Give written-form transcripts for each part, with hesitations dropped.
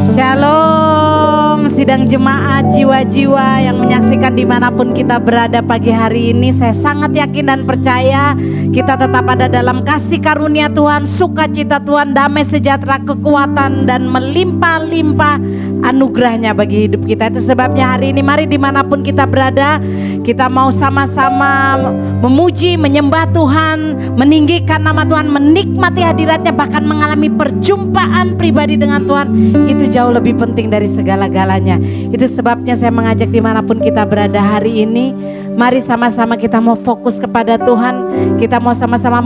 Shalom, sidang jemaat, jiwa-jiwa yang menyaksikan dimanapun kita berada pagi hari ini. Saya sangat yakin dan percaya kita tetap ada dalam kasih karunia Tuhan, sukacita Tuhan, damai sejahtera, kekuatan dan melimpah-limpah anugerahnya bagi hidup kita. Itu sebabnya hari ini mari dimanapun kita berada, kita mau sama-sama memuji, menyembah Tuhan, meninggikan nama Tuhan, menikmati hadiratnya, bahkan mengalami perjumpaan pribadi dengan Tuhan. Itu jauh lebih penting dari segala-galanya. Itu sebabnya saya mengajak dimanapun kita berada hari ini, mari sama-sama kita mau fokus kepada Tuhan. Kita mau sama-sama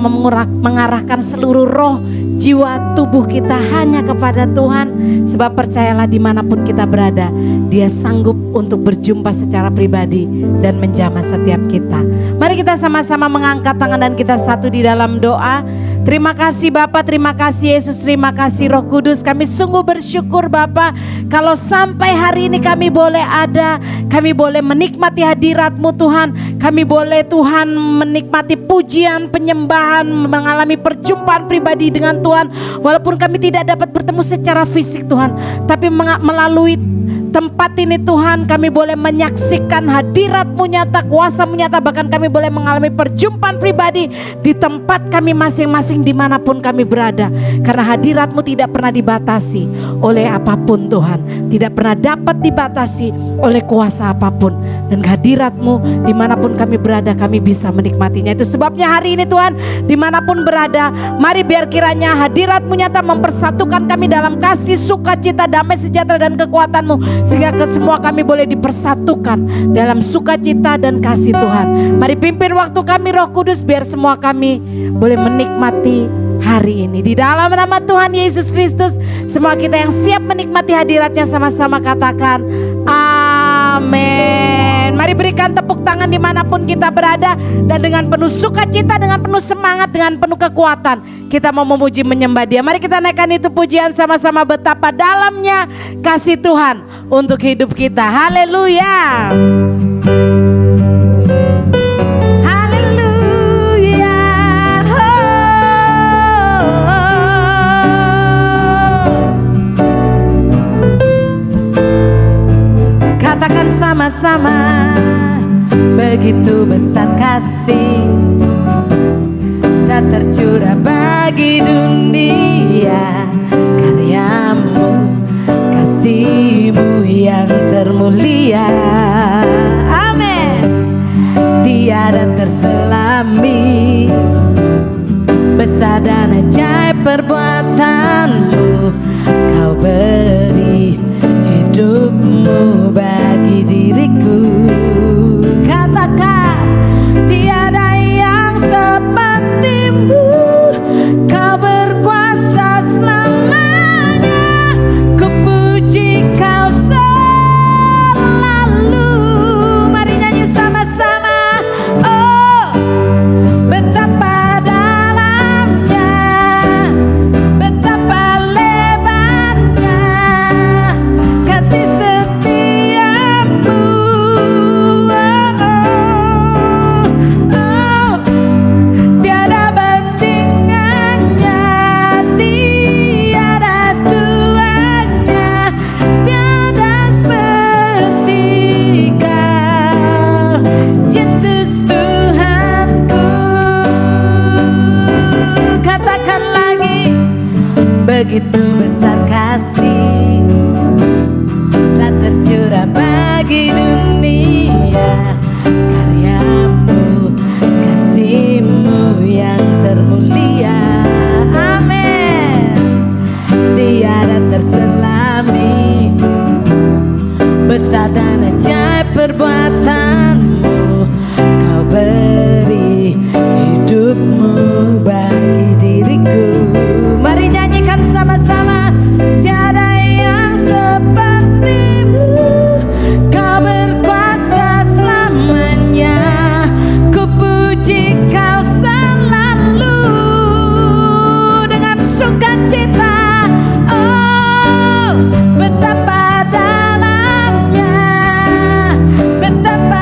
mengarahkan seluruh roh, jiwa, tubuh kita hanya kepada Tuhan. Sebab percayalah dimanapun kita berada, Dia sanggup untuk berjumpa secara pribadi dan menjamah setiap kita. Mari kita sama-sama mengangkat tangan dan kita satu di dalam doa. Terima kasih Bapa, terima kasih Yesus, terima kasih Roh Kudus. Kami sungguh bersyukur Bapa, kalau sampai hari ini kami boleh ada, kami boleh menikmati hadirat-Mu Tuhan. Kami boleh Tuhan menikmati pujian, penyembahan, mengalami perjumpaan pribadi dengan Tuhan. Walaupun kami tidak dapat bertemu secara fisik Tuhan, tapi melalui tempat ini Tuhan, kami boleh menyaksikan hadirat-Mu nyata, kuasa-Mu nyata. Bahkan kami boleh mengalami perjumpaan pribadi di tempat kami masing-masing dimanapun kami berada. Karena hadirat-Mu tidak pernah dibatasi oleh apapun Tuhan, tidak pernah dapat dibatasi oleh kuasa apapun. Dan hadirat-Mu dimanapun kami berada, kami bisa menikmatinya. Itu sebabnya hari ini Tuhan, dimanapun berada, mari biar kiranya hadirat-Mu nyata mempersatukan kami dalam kasih, sukacita, damai sejahtera dan kekuatan-Mu, sehingga semua kami boleh dipersatukan dalam sukacita dan kasih Tuhan. Mari pimpin waktu kami Roh Kudus, biar semua kami boleh menikmati hari ini. Di dalam nama Tuhan Yesus Kristus, semua kita yang siap menikmati hadiratnya sama-sama katakan amin. Mari berikan tepuk tangan dimanapun kita berada, dan dengan penuh sukacita, dengan penuh semangat, dengan penuh kekuatan kita mau memuji menyembah Dia. Mari kita naikkan itu pujian sama-sama, betapa dalamnya kasih Tuhan untuk hidup kita. Haleluya. Haleluya. Katakan sama-sama, begitu besar kasih tak tercurah bagi dunia, karya-Mu, kasih-Mu yang termulia. Amin. Tiada terselami, besar dan ajaib perbuatan-Mu. Kau beri hidup-Mu bagi diriku. Katakan, tiada yang seperti-Mu. Kau berkuasa selamanya. Ku puji Kau selalu. Mari nyanyi sama-sama. Oh, betapa dalamnya, betapa lebarnya kasih setiamu. Tiada bandingannya, tiada duanya, tiada seperti Kau, Yesus Tuhanku. Katakan lagi, begitu besar kasih telah tercurah bagi dunia, karya-Mu, kasih-Mu yang termulia. Amin. Tiada terselami, besar dan ajaib perbuatan-Mu. Kau beri hidup-Mu bagi diriku. Mari nyanyikan sama-sama. Tiada yang seperti-Mu. Kau berkuasa selamanya. Ku puji Kau selalu dengan sukacita. Oh, betapa dalamnya, betapa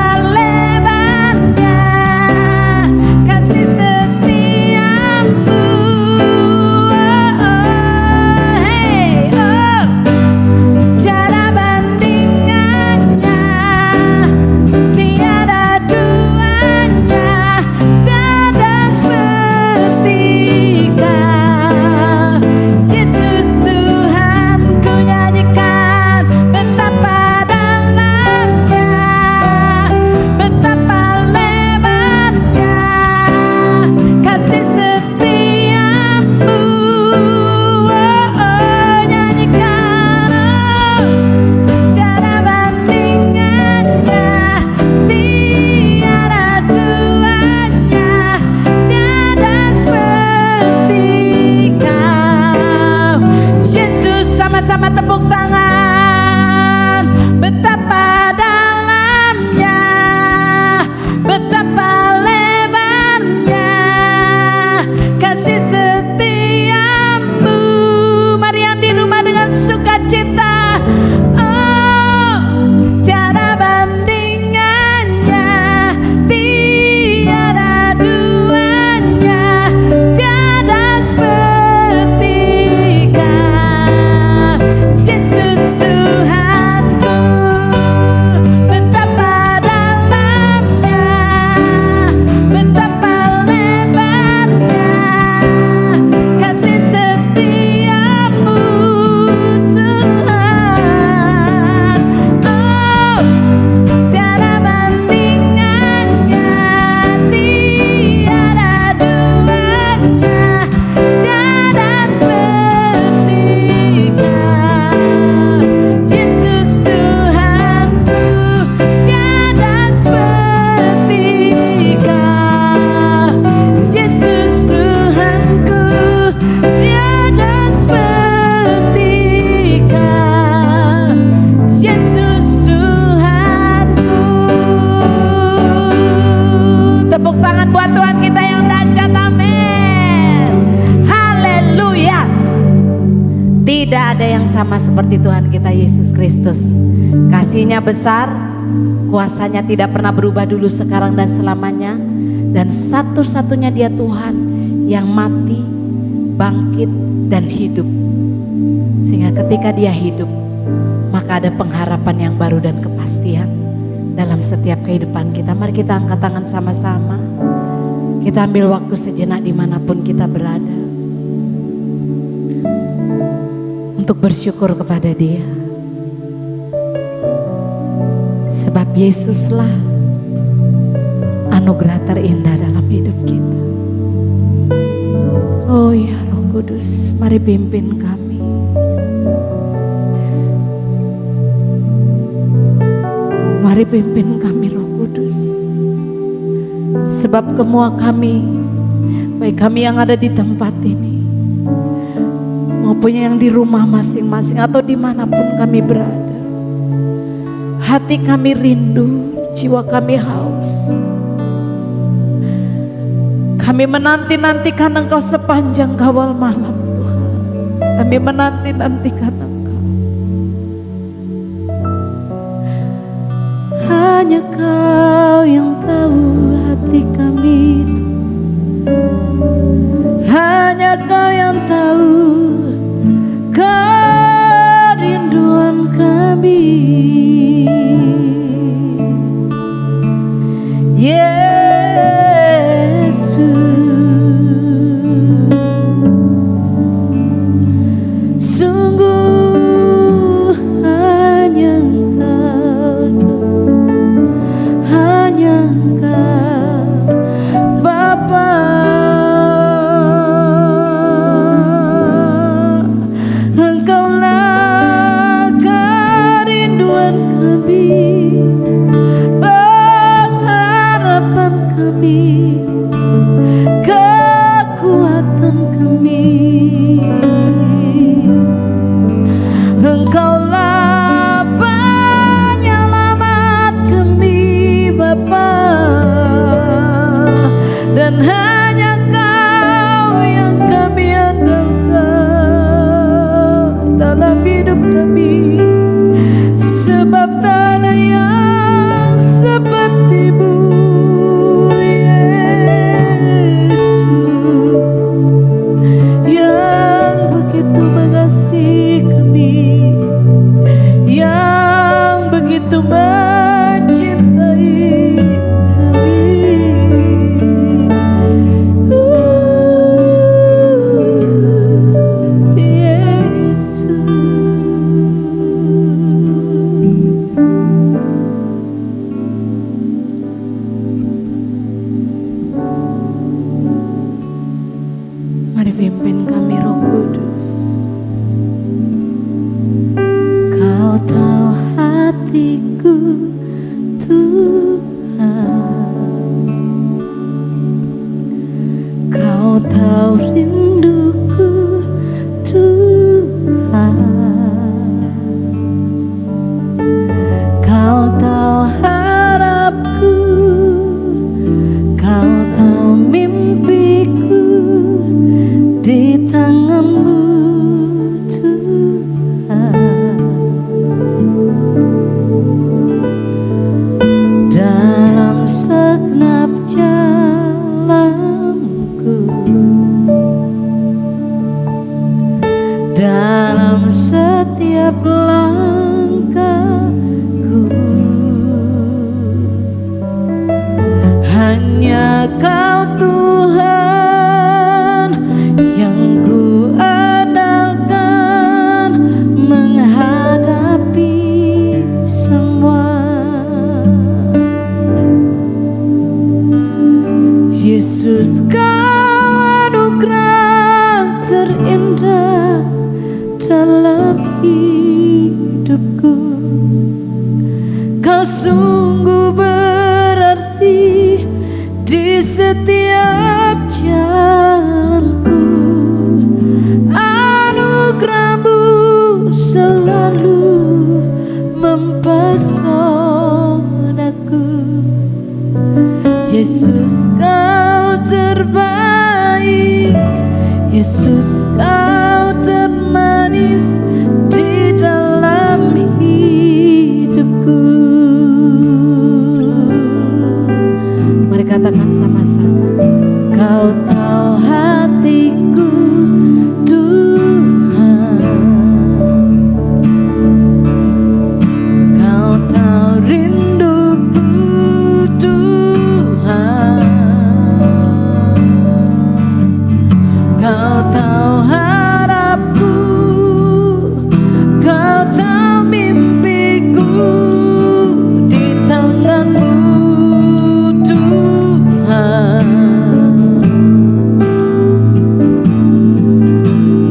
sama seperti Tuhan kita Yesus Kristus. Kasih-Nya besar, kuasa-Nya tidak pernah berubah dulu, sekarang dan selamanya. Dan satu-satunya Dia Tuhan yang mati, bangkit dan hidup. Sehingga ketika Dia hidup, maka ada pengharapan yang baru dan kepastian dalam setiap kehidupan kita. Mari kita angkat tangan sama-sama. Kita ambil waktu sejenak dimanapun kita berada, untuk bersyukur kepada Dia. Sebab Yesuslah anugerah terindah dalam hidup kita. Oh ya Roh Kudus, mari pimpin kami. Mari pimpin kami Roh Kudus. Sebab semua kami, baik kami yang ada di tempat ini maupun yang di rumah masing-masing atau dimanapun kami berada, hati kami rindu, jiwa kami haus. Kami menanti-nantikan Engkau sepanjang kawal malam, Tuhan. Kami menanti-nantikan Engkau. Hanya Kau yang tahu hati kami, hanya Kau yang tahu kerinduan kami. Yesus, sungguh hanya Engkau, hanya Engkau Bapa. Engkaulah kerinduan kami, pengharapan kami, kekuatan kami. Engkaulah penyelamat kami Bapa, dan hanya Kau yang kami andalkan dalam hidup kami. Sebab tak ada yang seperti-Mu, Yesus, yang begitu mengasihi kami, yang begitu mencintai kami. Yesus, mari pimpin kami Roh Kudus. Kau tahu hatiku Tuhan, Kau tahu rinduku Tuhan, Kau tahu harapku, Kau tahu mimpiku di tangan-Mu Tuhan. Dalam segenap jalanku, dalam setiap langkahku, hanya Kau Tuhan yang ku andalkan menghadapi semua. Yesus, Kau anugerah terindah dalam hidupku. Kau sungguh berarti di setiap jalanku. Anugerah-Mu selalu mempesonaku. Yesus, Kau terbaik, Yesus, Kau termanis di katakan sama-sama. Kau tahu hatiku Tuhan, Kau tahu rinduku Tuhan, Kau tahu harapku, Kau tahu mimpiku di tangan-Mu Tuhan.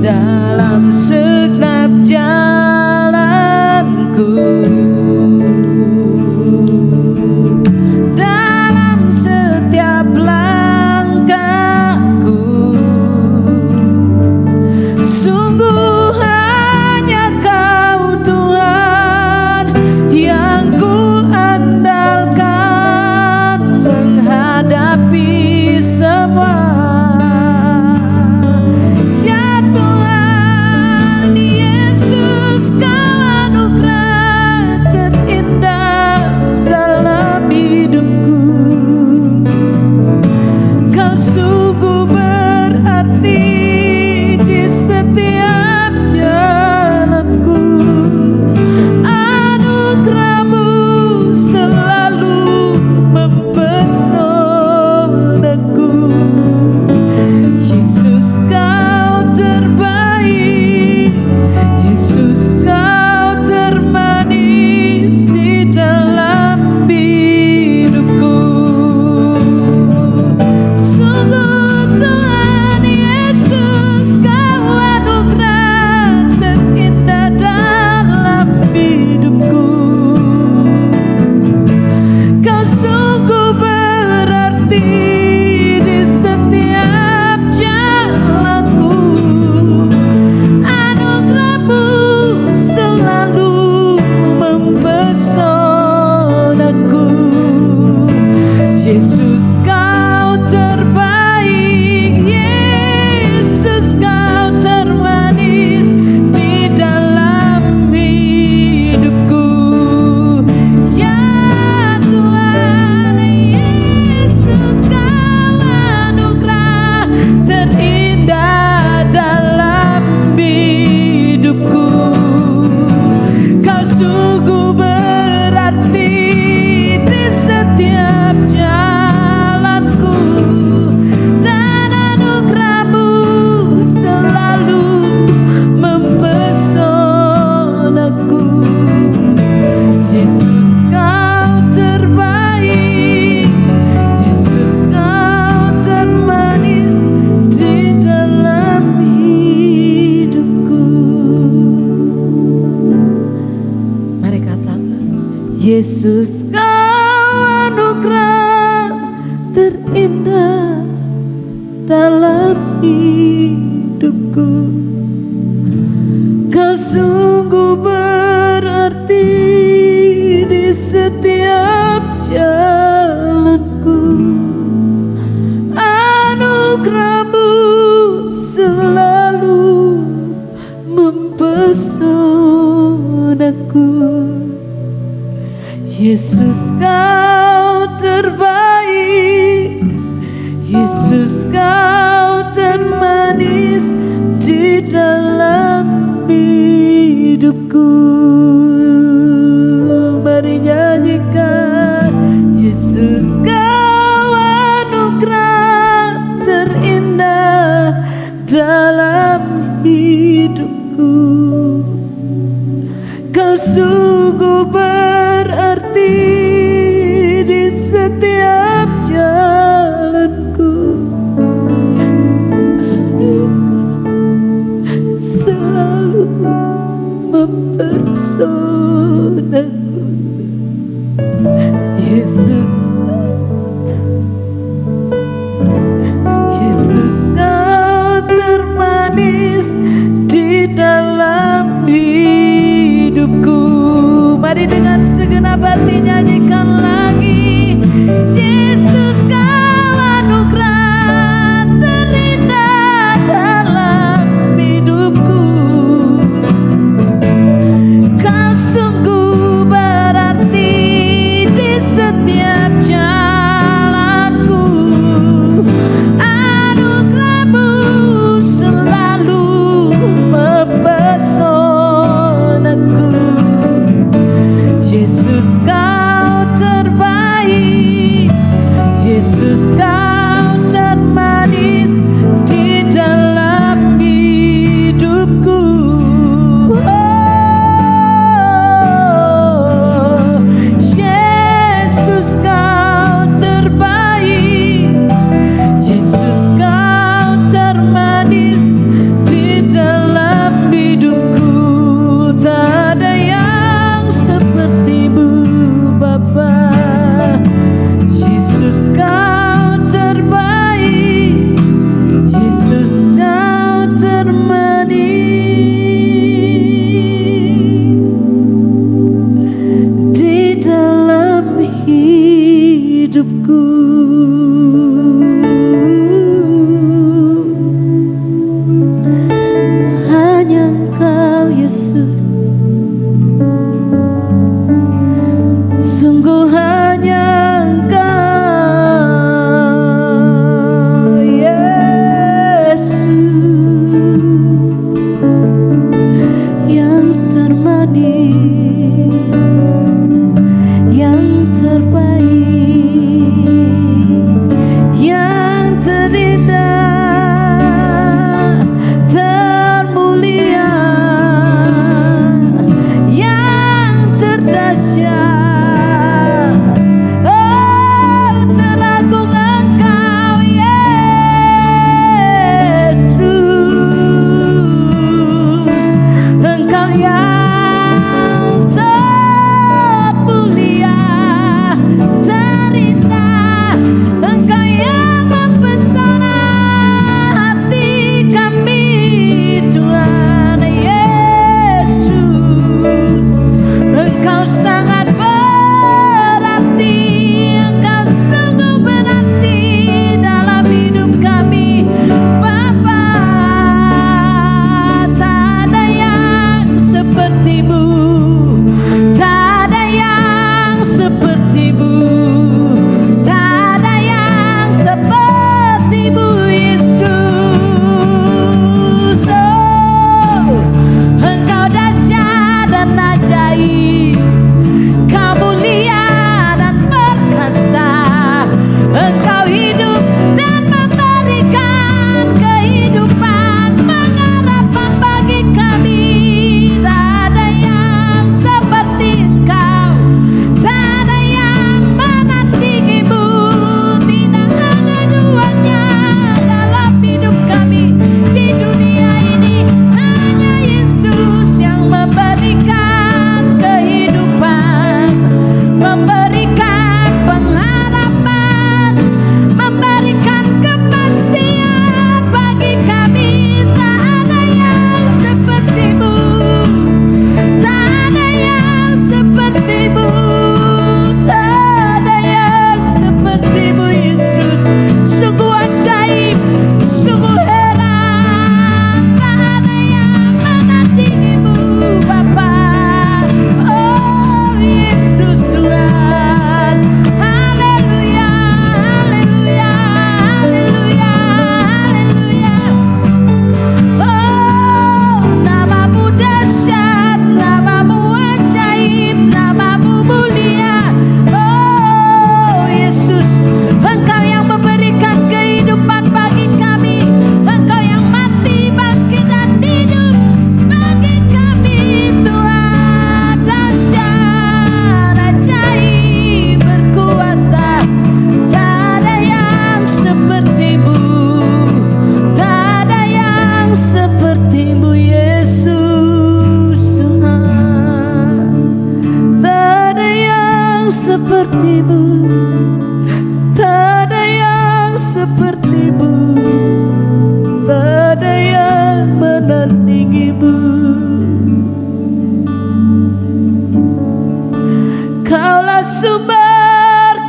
Dalam segenap jalanku, dalam setiap langkahku, sungguh hanya Kau Tuhan yang ku andalkan menghadapi semua. Ya Tuhan Yesus, Kau anugerah terindah dalam hidupku. Kau sungguh berarti di setiap jalanku. Anugerah-Mu selalu mempesonaku. Yesus, Kau terbaik. Yesus, Kau termanis di dalam hidupku. Sungguh Tuhan Yesus, Kau anugerah terindah dalam hidupku. Kau sungguh berarti di setiap jalanku. Anugerah-Mu selalu mempesonaku. Yesus, Kau terbaik. Yesus, Kau termanis di dalam hidupku. Ya Tuhan Yesus, Kau anugerah terindah dalam hidupku. Kau sungguh berarti di setiap jalanku, dan anugerah-Mu selalu mempesonaku. Yesus, Kau terbaik. Yesus, Kau termanis di dalam hidupku. Mari katakan, Yesus, Kau anugerah terindah dalam hidupku. Kau sungguh berarti di setiap jalanku. Anugerah-Mu selalu mempesonaku. Yesus, Kau terbaik. Yesus, Kau termanis di dalam hidupku. Mari nyanyikan. Yesus, Kau anugerah terindah dalam hidupku. Kau sungguh berarti di setiap jalanku.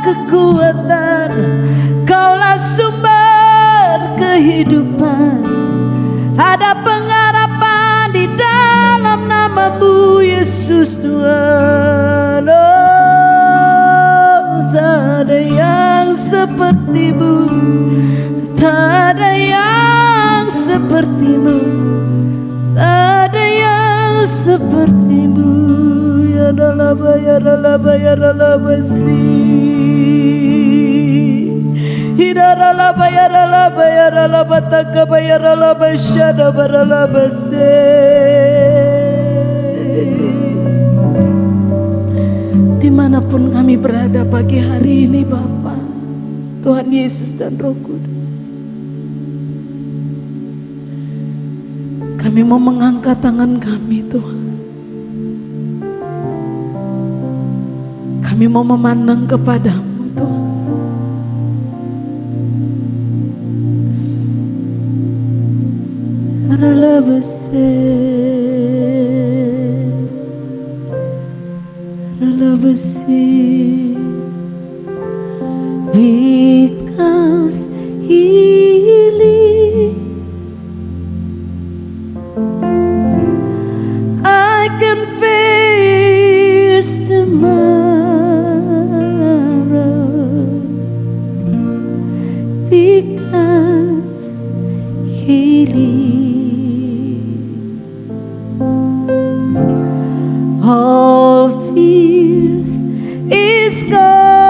kekuatan, Kaulah sumber kehidupan. Ada pengharapan di dalam nama-Mu Yesus Tuhan. Oh, tak ada yang seperti-Mu, tak ada yang seperti-Mu, tak ada yang seperti-Mu. Ya dalaba ya dalaba ya dalaba si. Hiralaba ya dalaba ya dalaba takaba ya dalaba syada baralaba se. Dimanapun kami berada pagi hari ini Bapa, Tuhan Yesus dan Roh Kudus, kami mau mengangkat tangan kami Tuhan. Kami mau memandang kepadamu Tuhan. Because He lives, I can face tomorrow. Because He lives, all fears is gone.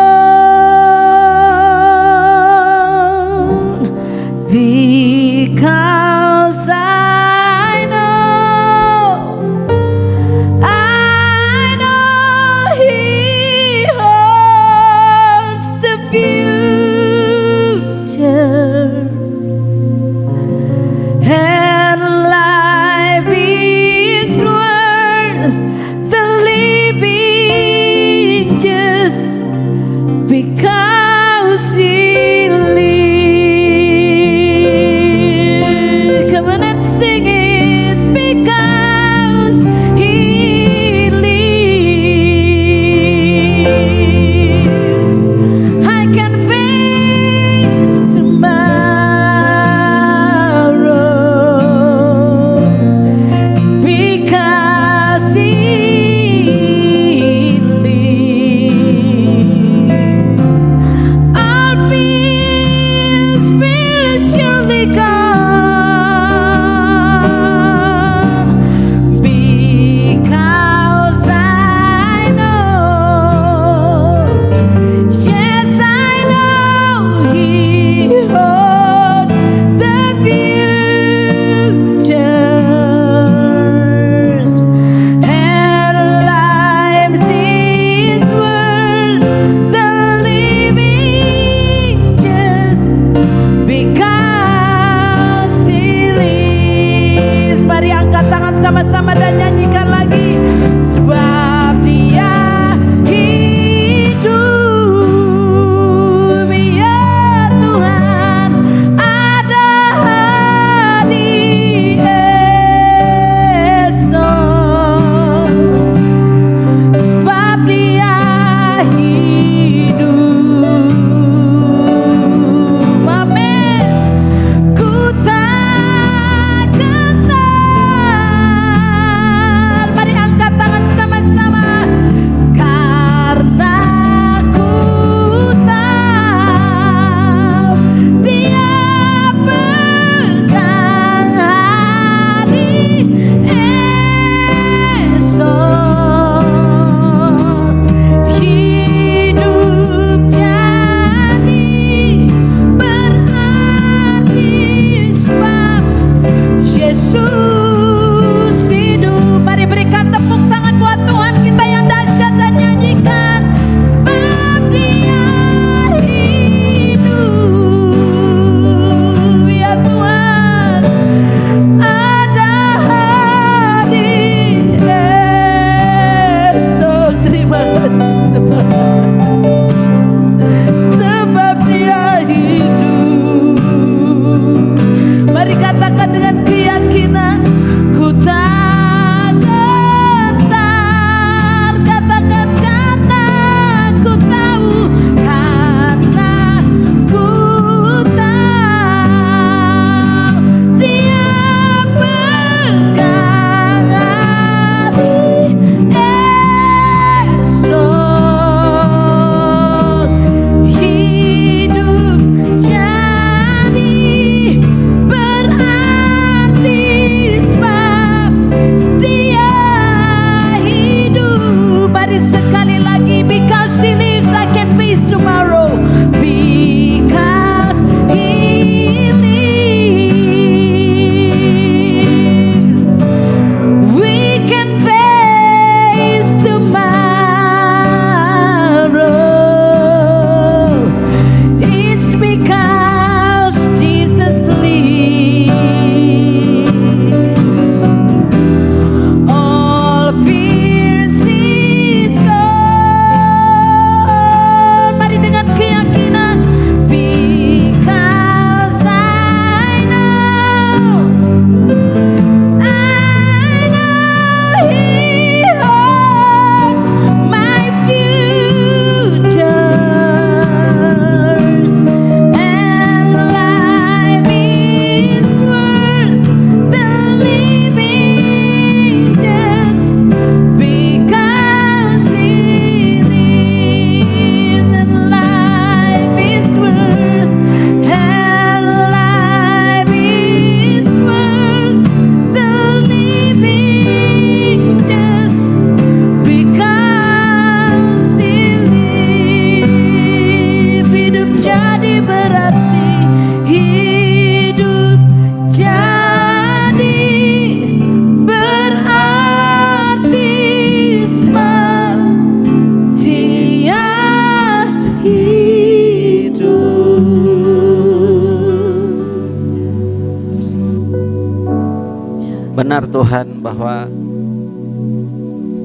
Benar Tuhan bahwa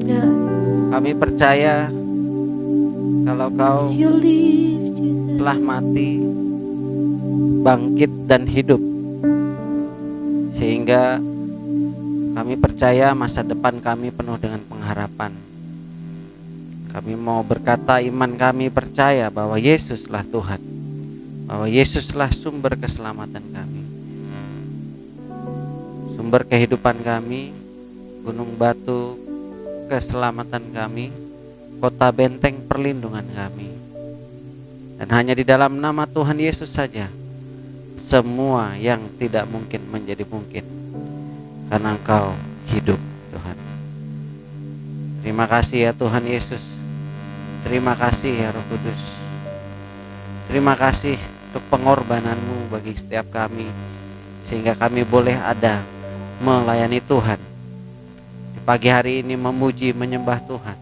Yes. kami percaya kalau Kau As you live, Jesus. telah mati, bangkit dan hidup, sehingga kami percaya masa depan kami penuh dengan pengharapan. Kami mau berkata iman kami percaya bahwa Yesuslah Tuhan, bahwa Yesuslah sumber keselamatan kami, sumber kehidupan kami, gunung batu keselamatan kami, kota benteng perlindungan kami. Dan hanya di dalam nama Tuhan Yesus saja semua yang tidak mungkin menjadi mungkin, karena Engkau hidup Tuhan. Terima kasih ya Tuhan Yesus. Terima kasih ya Roh Kudus. Terima kasih untuk pengorbanan-Mu bagi setiap kami, sehingga kami boleh ada melayani Tuhan. Di pagi hari ini memuji menyembah Tuhan.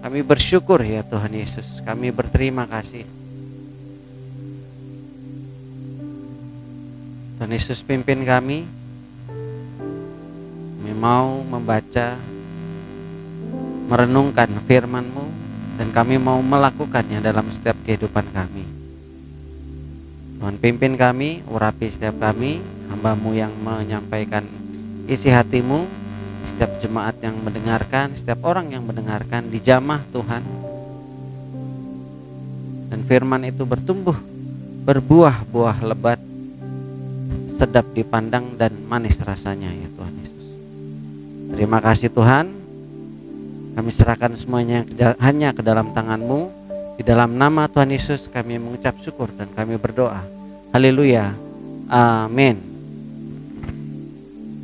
Kami bersyukur ya Tuhan Yesus. Kami berterima kasih. Tuhan Yesus pimpin kami. Kami mau membaca, merenungkan firman-Mu, dan kami mau melakukannya dalam setiap kehidupan kami. Tuhan pimpin kami, urapi setiap kami, hamba-Mu yang menyampaikan isi hati-Mu, setiap jemaat yang mendengarkan, setiap orang yang mendengarkan, dijamah Tuhan. Dan firman itu bertumbuh, berbuah-buah lebat, sedap dipandang dan manis rasanya ya Tuhan Yesus. Terima kasih Tuhan. Kami serahkan semuanya hanya ke dalam tangan-Mu. Di dalam nama Tuhan Yesus kami mengucap syukur dan kami berdoa. Haleluya. Amin.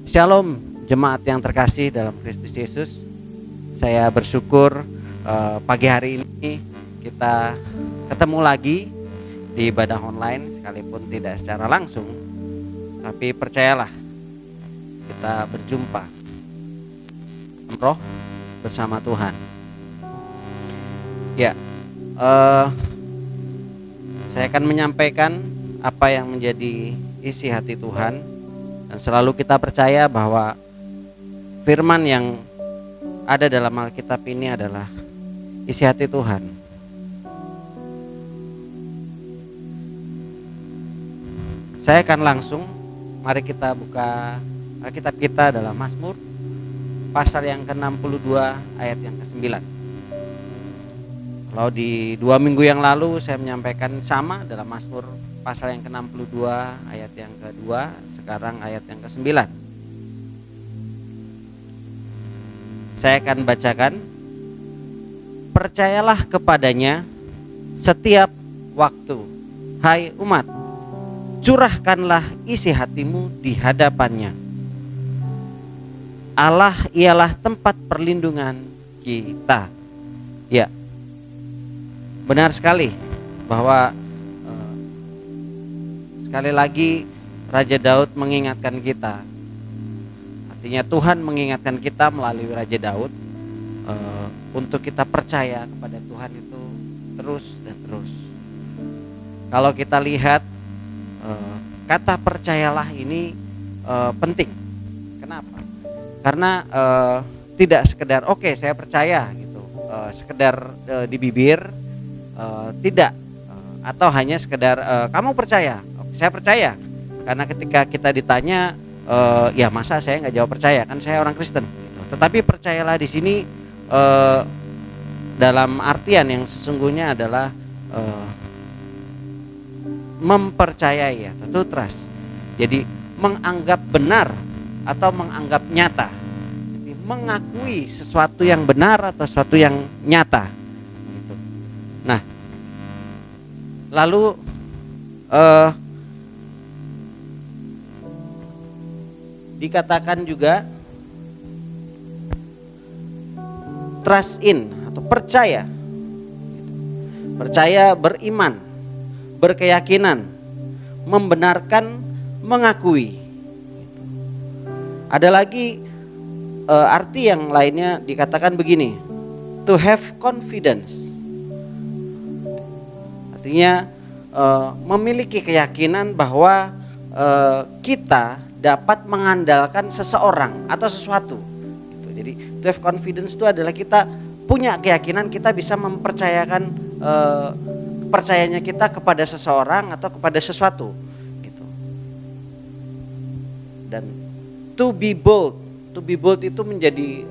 Shalom jemaat yang terkasih dalam Kristus Yesus. Saya bersyukur pagi hari ini kita ketemu lagi di ibadah online, sekalipun tidak secara langsung. Tapi percayalah, kita berjumpa roh bersama Tuhan. Ya, saya akan menyampaikan apa yang menjadi isi hati Tuhan, dan selalu kita percaya bahwa firman yang ada dalam Alkitab ini adalah isi hati Tuhan. Saya akan langsung, mari kita buka Alkitab kita dalam Mazmur pasal yang ke-62 ayat yang ke-9. Kalau di 2 minggu yang lalu saya menyampaikan sama dalam Mazmur pasal yang ke-62 ayat yang ke-2, sekarang ayat yang ke-9. Saya akan bacakan. Percayalah kepadanya setiap waktu, hai umat, curahkanlah isi hatimu di hadapannya. Allah ialah tempat perlindungan kita. Ya, benar sekali bahwa sekali lagi Raja Daud mengingatkan kita. Artinya Tuhan mengingatkan kita melalui Raja Daud untuk kita percaya kepada Tuhan itu terus dan terus. Kalau kita lihat kata percayalah ini penting. Kenapa? Karena tidak sekedar oke, saya percaya gitu, sekedar di bibir, tidak, atau hanya sekedar kamu percaya, saya percaya. Karena ketika kita ditanya, ya masa saya nggak jawab percaya, kan saya orang Kristen. Gitu. Tetapi percayalah di sini dalam artian yang sesungguhnya adalah mempercayai, ya, tentu trust. Jadi menganggap benar atau menganggap nyata. Jadi, mengakui sesuatu yang benar atau sesuatu yang nyata gitu. Nah, lalu dikatakan juga trust in atau percaya. Percaya, beriman, berkeyakinan, membenarkan, mengakui. Ada lagi arti yang lainnya dikatakan begini, to have confidence. Artinya memiliki keyakinan bahwa kita dapat mengandalkan seseorang atau sesuatu. Gitu. Jadi to have confidence itu adalah kita punya keyakinan kita bisa mempercayakan kepercayaannya kita kepada seseorang atau kepada sesuatu. Gitu. Dan to be bold itu menjadi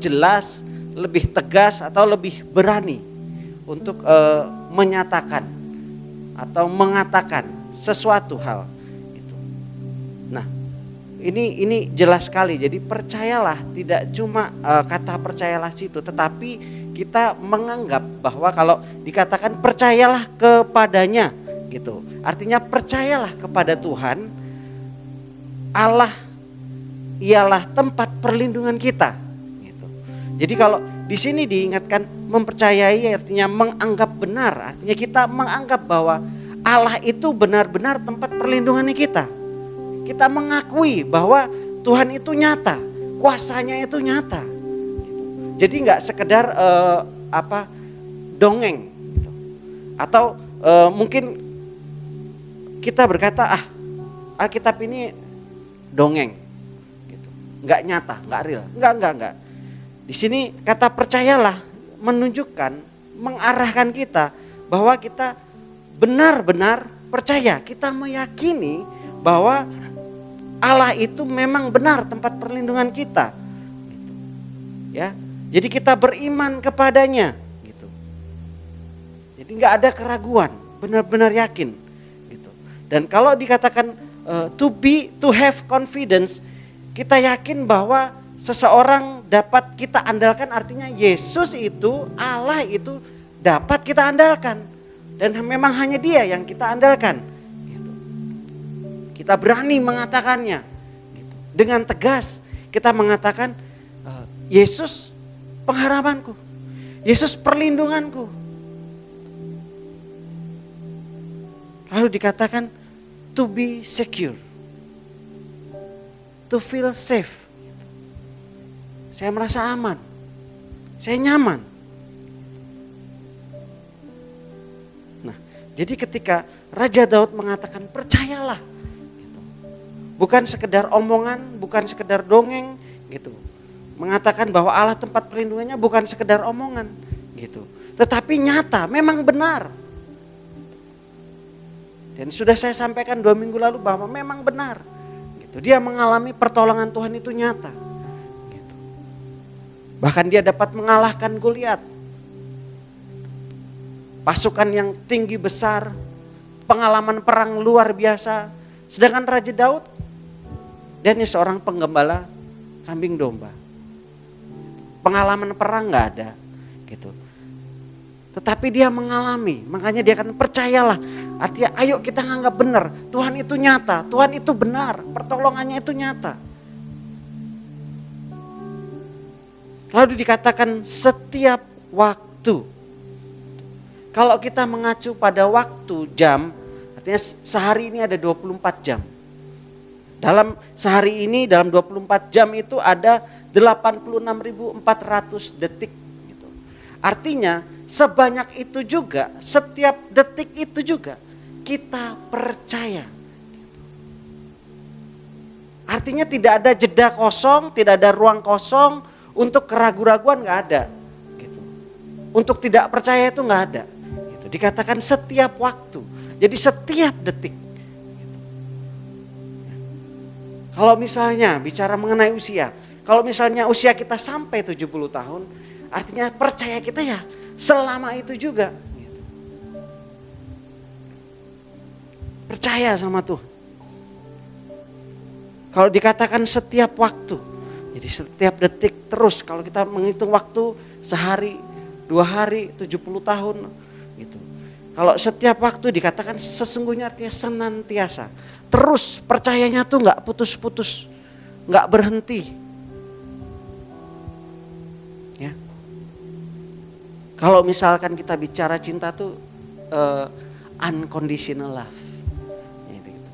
jelas, lebih tegas atau lebih berani untuk menyatakan atau mengatakan sesuatu hal. Gitu. Nah, ini jelas sekali. Jadi percayalah tidak cuma kata percayalah situ, tetapi kita menganggap bahwa kalau dikatakan percayalah kepadanya, gitu. Artinya percayalah kepada Tuhan. Allah ialah tempat perlindungan kita. Gitu. Jadi kalau di sini diingatkan mempercayai artinya menganggap benar, artinya kita menganggap bahwa Allah itu benar-benar tempat perlindungannya kita. Kita mengakui bahwa Tuhan itu nyata, kuasanya itu nyata. Jadi nggak sekedar dongeng, gitu. Atau mungkin kita berkata Alkitab ini dongeng, gitu. Nggak nyata, nggak real, nggak. Di sini kata percayalah menunjukkan, mengarahkan kita bahwa kita benar-benar percaya, kita meyakini bahwa Allah itu memang benar tempat perlindungan kita. Gitu. Ya, jadi kita beriman kepadanya. Gitu. Jadi nggak ada keraguan, benar-benar yakin. Gitu. Dan kalau dikatakan to have confidence, kita yakin bahwa seseorang dapat kita andalkan, artinya Yesus itu, Allah itu dapat kita andalkan. Dan memang hanya Dia yang kita andalkan. Gitu. Kita berani mengatakannya. Gitu. Dengan tegas kita mengatakan Yesus pengharapanku, Yesus perlindunganku. Lalu dikatakan to be secure, to feel safe. Saya merasa aman, saya nyaman. Nah, jadi ketika Raja Daud mengatakan percayalah, gitu. Bukan sekedar omongan, bukan sekedar dongeng, gitu. Mengatakan bahwa Allah tempat perlindungannya bukan sekedar omongan, gitu. Tetapi nyata, memang benar. Dan sudah saya sampaikan 2 minggu lalu bahwa memang benar, gitu. Dia mengalami pertolongan Tuhan itu nyata. Bahkan dia dapat mengalahkan Goliat. Pasukan yang tinggi besar, pengalaman perang luar biasa. Sedangkan Raja Daud, dia hanya seorang penggembala kambing domba. Pengalaman perang gak ada. Gitu. Tetapi dia mengalami, makanya dia akan percayalah. Artinya ayo kita nganggap benar, Tuhan itu nyata, Tuhan itu benar, pertolongannya itu nyata. Lalu dikatakan setiap waktu. Kalau kita mengacu pada waktu jam, artinya sehari ini ada 24 jam. Dalam sehari ini, dalam 24 jam itu ada 86.400 detik. Gitu. Artinya sebanyak itu juga, setiap detik itu juga kita percaya. Artinya tidak ada jeda kosong, tidak ada ruang kosong. Untuk keraguan-raguan gak ada, gitu. Untuk tidak percaya itu gak ada, gitu. Dikatakan setiap waktu, jadi setiap detik. Gitu. Kalau misalnya bicara mengenai usia, kalau misalnya usia kita sampai 70 tahun, artinya percaya kita ya selama itu juga. Gitu. Percaya sama Tuhan. Kalau dikatakan setiap waktu, jadi setiap detik terus, kalau kita menghitung waktu sehari, 2 hari, 70 tahun gitu. Kalau setiap waktu dikatakan sesungguhnya artinya senantiasa. Terus percayanya tuh gak putus-putus, gak berhenti. Ya. Kalau misalkan kita bicara cinta tuh unconditional love. Gitu.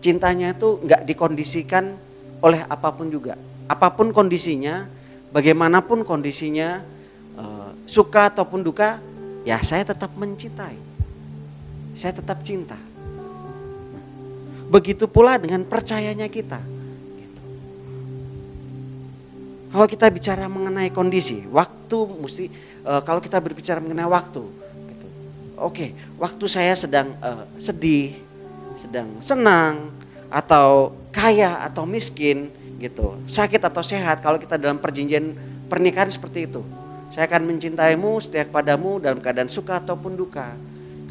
Cintanya itu gak dikondisikan oleh apapun juga. Apapun kondisinya, bagaimanapun kondisinya, suka ataupun duka, ya saya tetap mencintai. Saya tetap cinta. Begitu pula dengan percayanya kita. Gitu. Kalau kita bicara mengenai kondisi, waktu mesti kalau kita berbicara mengenai waktu, gitu. Oke, waktu saya sedang sedih, sedang senang, atau kaya atau miskin, gitu, sakit atau sehat. Kalau kita dalam perjanjian pernikahan seperti itu, saya akan mencintaimu, setia kepadamu dalam keadaan suka ataupun duka,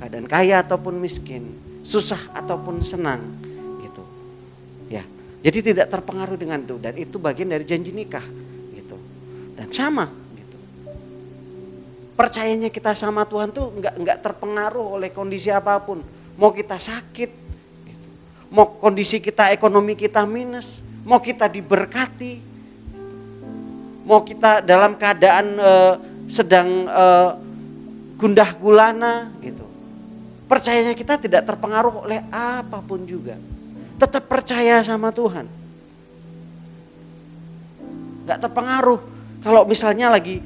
keadaan kaya ataupun miskin, susah ataupun senang, gitu. Ya, jadi tidak terpengaruh dengan itu, dan itu bagian dari janji nikah, gitu. Dan sama, gitu. Percayanya kita sama Tuhan tuh nggak terpengaruh oleh kondisi apapun. Mau kita sakit, gitu. Mau kondisi kita ekonomi kita minus, mau kita diberkati, mau kita dalam keadaan sedang gundah gulana, gitu. Percayanya kita tidak terpengaruh oleh apapun juga. Tetap percaya sama Tuhan. Gak terpengaruh. Kalau misalnya lagi,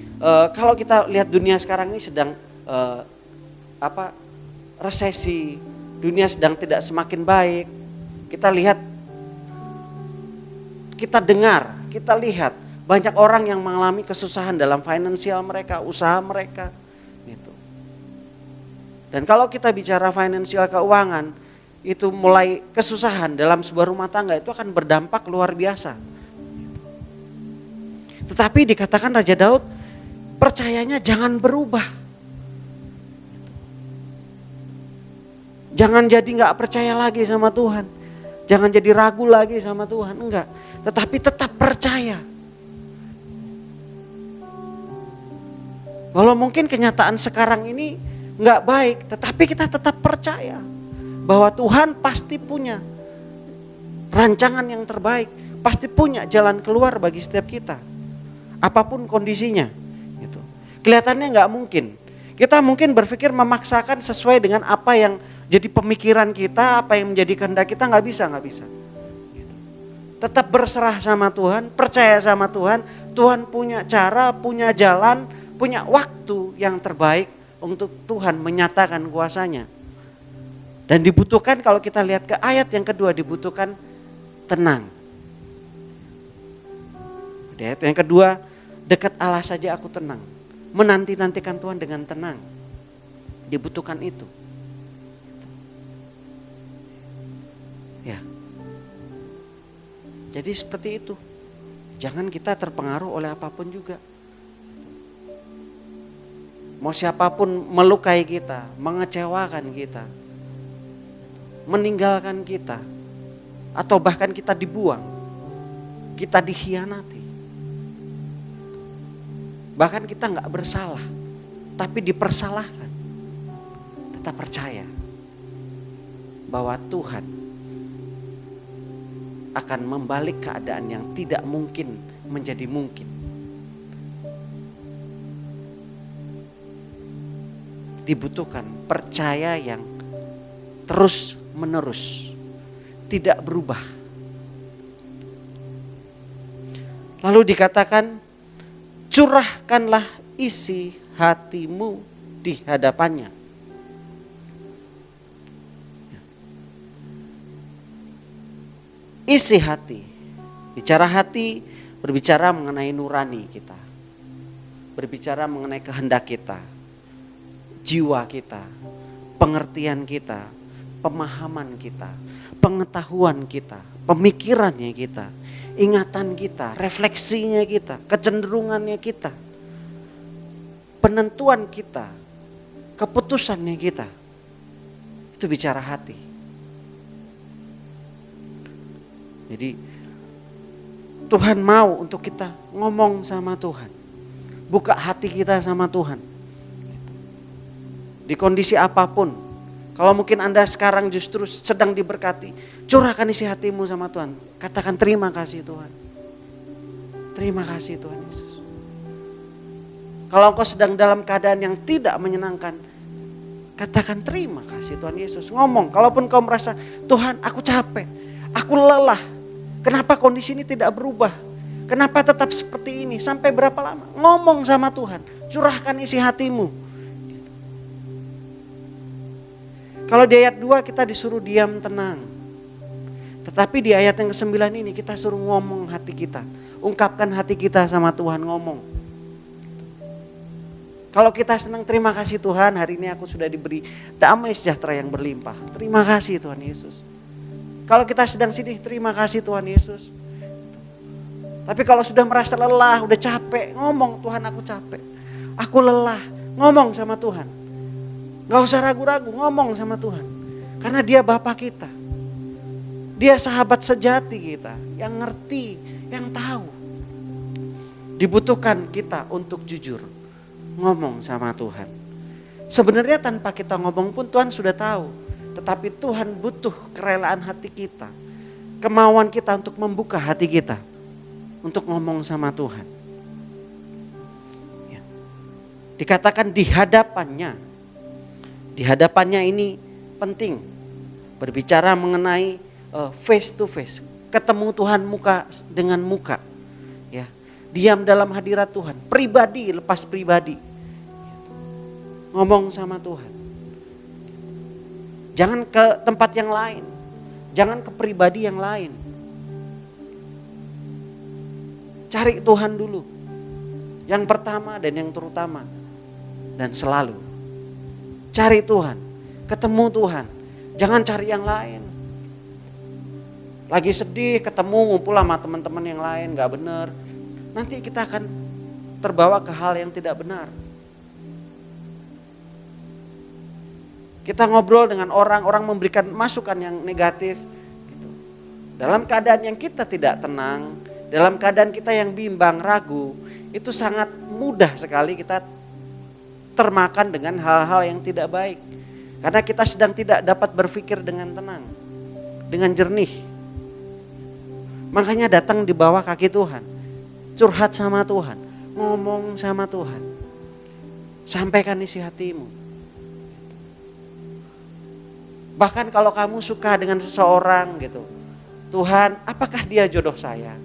kalau kita lihat dunia sekarang ini sedang resesi, dunia sedang tidak semakin baik. Kita lihat, kita dengar, kita lihat banyak orang yang mengalami kesusahan dalam finansial mereka, usaha mereka, gitu. Dan kalau kita bicara finansial keuangan, itu mulai kesusahan dalam sebuah rumah tangga itu akan berdampak luar biasa. Tetapi dikatakan Raja Daud, percayanya jangan berubah. Jangan jadi gak percaya lagi sama Tuhan. Jangan jadi ragu lagi sama Tuhan, enggak. Tetapi tetap percaya. Walau mungkin kenyataan sekarang ini nggak baik, tetapi kita tetap percaya bahwa Tuhan pasti punya rancangan yang terbaik, pasti punya jalan keluar bagi setiap kita, apapun kondisinya. Gitu. Kelihatannya nggak mungkin. Kita mungkin berpikir memaksakan sesuai dengan apa yang jadi pemikiran kita, apa yang menjadi kehendak kita, nggak bisa. Gitu. Tetap berserah sama Tuhan, percaya sama Tuhan. Tuhan punya cara, punya jalan, punya waktu yang terbaik untuk Tuhan menyatakan kuasanya. Dan dibutuhkan, kalau kita lihat ke ayat yang kedua, dibutuhkan tenang. Di ayat yang kedua, dekat Allah saja aku tenang. Menanti-nantikan Tuhan dengan tenang. Dibutuhkan itu. Ya. Jadi seperti itu. Jangan kita terpengaruh oleh apapun juga. Mau siapapun melukai kita, mengecewakan kita, meninggalkan kita, atau bahkan kita dibuang, kita dikhianati. Bahkan kita gak bersalah, tapi dipersalahkan. Tetap percaya bahwa Tuhan akan membalik keadaan yang tidak mungkin menjadi mungkin. Dibutuhkan percaya yang terus menerus, tidak berubah. Lalu dikatakan, curahkanlah isi hatimu di hadapannya. Isi hati, bicara hati berbicara mengenai nurani kita, berbicara mengenai kehendak kita, jiwa kita, pengertian kita, pemahaman kita, pengetahuan kita, pemikirannya kita, ingatan kita, refleksinya kita, kecenderungannya kita, penentuan kita, keputusannya kita. Itu bicara hati. Jadi Tuhan mau untuk kita ngomong sama Tuhan, buka hati kita sama Tuhan. Di kondisi apapun, kalau mungkin Anda sekarang justru sedang diberkati, curahkan isi hatimu sama Tuhan. Katakan terima kasih Tuhan. Terima kasih Tuhan Yesus. Kalau engkau sedang dalam keadaan yang tidak menyenangkan, katakan terima kasih Tuhan Yesus. Ngomong, kalaupun kau merasa, Tuhan aku capek, aku lelah. Kenapa kondisi ini tidak berubah? Kenapa tetap seperti ini? Sampai berapa lama? Ngomong sama Tuhan, curahkan isi hatimu. Kalau di ayat 2 kita disuruh diam tenang. Tetapi di ayat yang ke-9 ini kita suruh ngomong hati kita. Ungkapkan hati kita sama Tuhan, ngomong. Kalau kita senang, terima kasih Tuhan, hari ini aku sudah diberi damai sejahtera yang berlimpah. Terima kasih Tuhan Yesus. Kalau kita sedang sedih, terima kasih Tuhan Yesus. Tapi kalau sudah merasa lelah, udah capek, ngomong, Tuhan aku capek. Aku lelah, ngomong sama Tuhan. Gak usah ragu-ragu, ngomong sama Tuhan. Karena Dia Bapa kita. Dia sahabat sejati kita, yang ngerti, yang tahu. Dibutuhkan kita untuk jujur, ngomong sama Tuhan. Sebenarnya tanpa kita ngomong pun Tuhan sudah tahu. Tetapi Tuhan butuh kerelaan hati kita. Kemauan kita untuk membuka hati kita. Untuk ngomong sama Tuhan. Ya. Dikatakan di hadapannya. Di hadapannya ini penting. Berbicara mengenai face to face. Ketemu Tuhan muka dengan muka. Ya. Diam dalam hadirat Tuhan. Pribadi lepas pribadi. Ngomong sama Tuhan. Jangan ke tempat yang lain. Jangan ke pribadi yang lain. Cari Tuhan dulu. Yang pertama dan yang terutama. Dan selalu. Cari Tuhan. Ketemu Tuhan. Jangan cari yang lain. Lagi sedih ketemu ngumpul sama teman-teman yang lain. Gak benar. Nanti kita akan terbawa ke hal yang tidak benar. Kita ngobrol dengan orang memberikan masukan yang negatif. Gitu. Dalam keadaan yang kita tidak tenang, dalam keadaan kita yang bimbang, ragu, itu sangat mudah sekali kita termakan dengan hal-hal yang tidak baik. Karena kita sedang tidak dapat berpikir dengan tenang, dengan jernih. Makanya datang di bawah kaki Tuhan, curhat sama Tuhan, ngomong sama Tuhan. Sampaikan isi hatimu. Bahkan kalau kamu suka dengan seseorang gitu. Tuhan, apakah dia jodoh saya?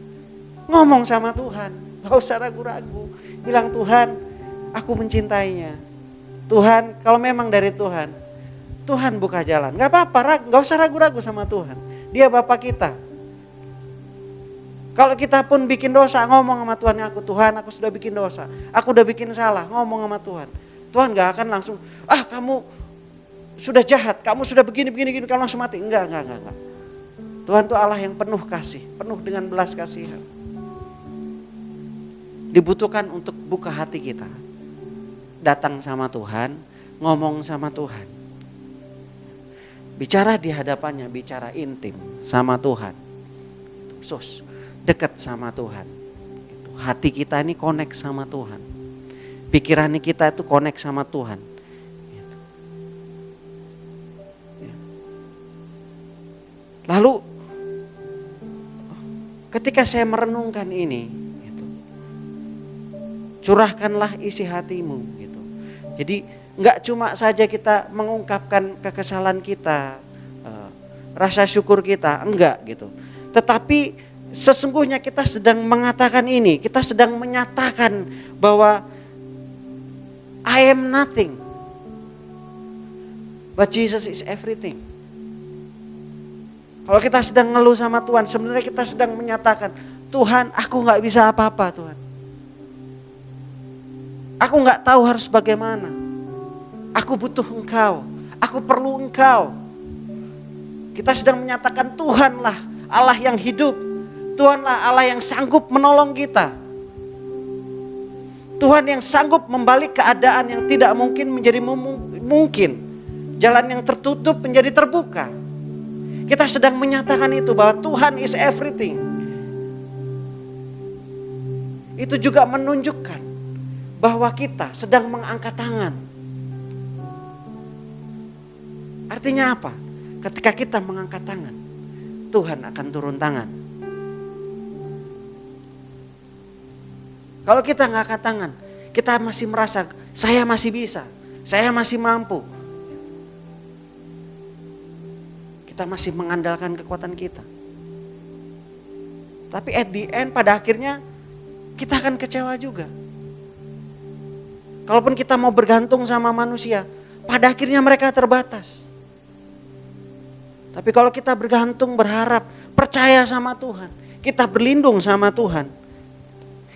Ngomong sama Tuhan. Gak usah ragu-ragu. Bilang Tuhan, aku mencintainya. Tuhan, kalau memang dari Tuhan. Tuhan buka jalan. Gak apa-apa, gak usah ragu-ragu sama Tuhan. Dia Bapa kita. Kalau kita pun bikin dosa, ngomong sama Tuhan aku sudah bikin dosa. Aku udah bikin salah, ngomong sama Tuhan. Tuhan gak akan langsung, kamu sudah jahat, kamu sudah begini, kamu langsung mati. Enggak. Tuhan itu Allah yang penuh kasih, penuh dengan belas kasihan. Dibutuhkan untuk buka hati kita. Datang sama Tuhan, ngomong sama Tuhan. Bicara di hadapannya, bicara intim sama Tuhan. Dekat sama Tuhan. Hati kita ini connect sama Tuhan. Pikiran kita itu connect sama Tuhan. Lalu ketika saya merenungkan ini, curahkanlah isi hatimu. Gitu. Jadi nggak cuma saja kita mengungkapkan kekesalan kita, rasa syukur kita, enggak gitu. Tetapi sesungguhnya kita sedang mengatakan ini, kita sedang menyatakan bahwa I am nothing, but Jesus is everything. Kalau kita sedang ngeluh sama Tuhan, sebenarnya kita sedang menyatakan, Tuhan, aku gak bisa apa-apa Tuhan. Aku gak tahu harus bagaimana. Aku butuh Engkau, aku perlu Engkau. Kita sedang menyatakan Tuhanlah Allah yang hidup. Tuhanlah Allah yang sanggup menolong kita. Tuhan yang sanggup membalik keadaan yang tidak mungkin menjadi mungkin. Jalan yang tertutup menjadi terbuka. Kita sedang menyatakan itu bahwa Tuhan is everything. Itu juga menunjukkan bahwa kita sedang mengangkat tangan. Artinya apa? Ketika kita mengangkat tangan, Tuhan akan turun tangan. Kalau kita nggak angkat tangan, kita masih merasa saya masih bisa, saya masih mampu. Kita masih mengandalkan kekuatan kita. Tapi at the end, pada akhirnya kita akan kecewa juga. Kalaupun kita mau bergantung sama manusia, pada akhirnya mereka terbatas. Tapi kalau kita bergantung, berharap, percaya sama Tuhan, kita berlindung sama Tuhan,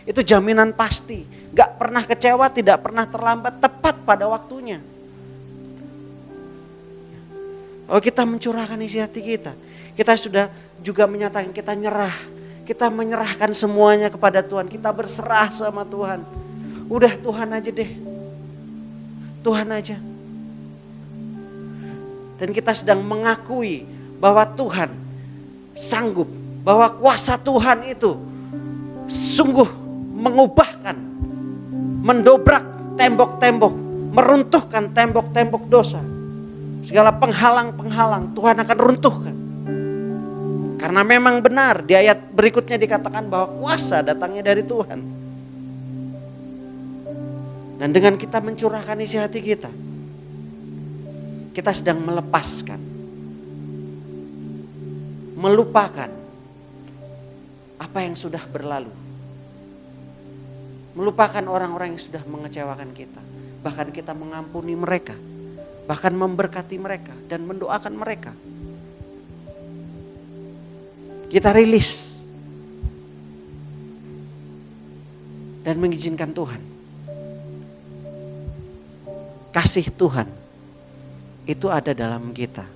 itu jaminan pasti. Gak pernah kecewa, tidak pernah terlambat, tepat pada waktunya. Kalau kita mencurahkan isi hati kita sudah juga menyatakan kita nyerah. Kita menyerahkan semuanya kepada Tuhan, kita berserah sama Tuhan. Udah Tuhan aja deh, Tuhan aja. Dan kita sedang mengakui bahwa Tuhan sanggup, bahwa kuasa Tuhan itu sungguh mengubahkan, mendobrak tembok-tembok, meruntuhkan tembok-tembok dosa. Segala penghalang-penghalang Tuhan akan runtuhkan. Karena memang benar di ayat berikutnya dikatakan bahwa kuasa datangnya dari Tuhan. Dan dengan kita mencurahkan isi hati kita sedang melepaskan, melupakan apa yang sudah berlalu. Melupakan orang-orang yang sudah mengecewakan kita. Bahkan kita mengampuni mereka. Bahkan memberkati mereka dan mendoakan mereka. Kita rilis dan mengizinkan Tuhan. Kasih Tuhan itu ada dalam kita.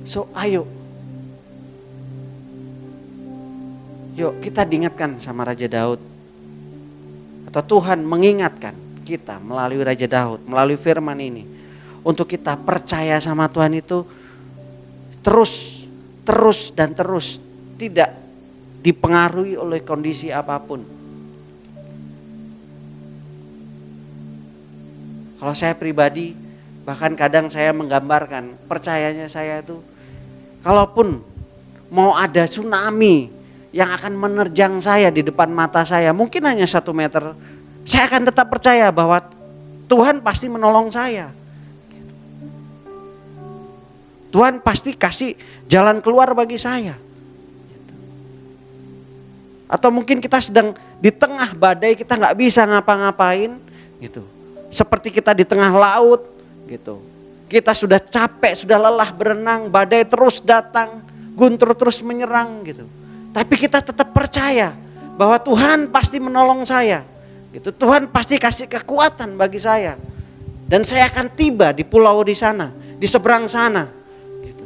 So ayo, yuk kita diingatkan sama Raja Daud. Atau Tuhan mengingatkan kita melalui Raja Daud, melalui firman ini. Untuk kita percaya sama Tuhan itu terus dan terus. Tidak dipengaruhi oleh kondisi apapun. Kalau saya pribadi, bahkan kadang saya menggambarkan percayanya saya itu, kalaupun mau ada tsunami yang akan menerjang saya di depan mata saya, mungkin hanya 1 meter, saya akan tetap percaya bahwa Tuhan pasti menolong saya. Tuhan pasti kasih jalan keluar bagi saya. Atau mungkin kita sedang di tengah badai, kita gak bisa ngapa-ngapain gitu. Seperti kita di tengah laut gitu. Kita sudah capek, sudah lelah berenang, badai terus datang, guntur terus menyerang gitu. Tapi kita tetap percaya bahwa Tuhan pasti menolong saya. Gitu. Tuhan pasti kasih kekuatan bagi saya. Dan saya akan tiba di pulau di sana, di seberang sana. Gitu.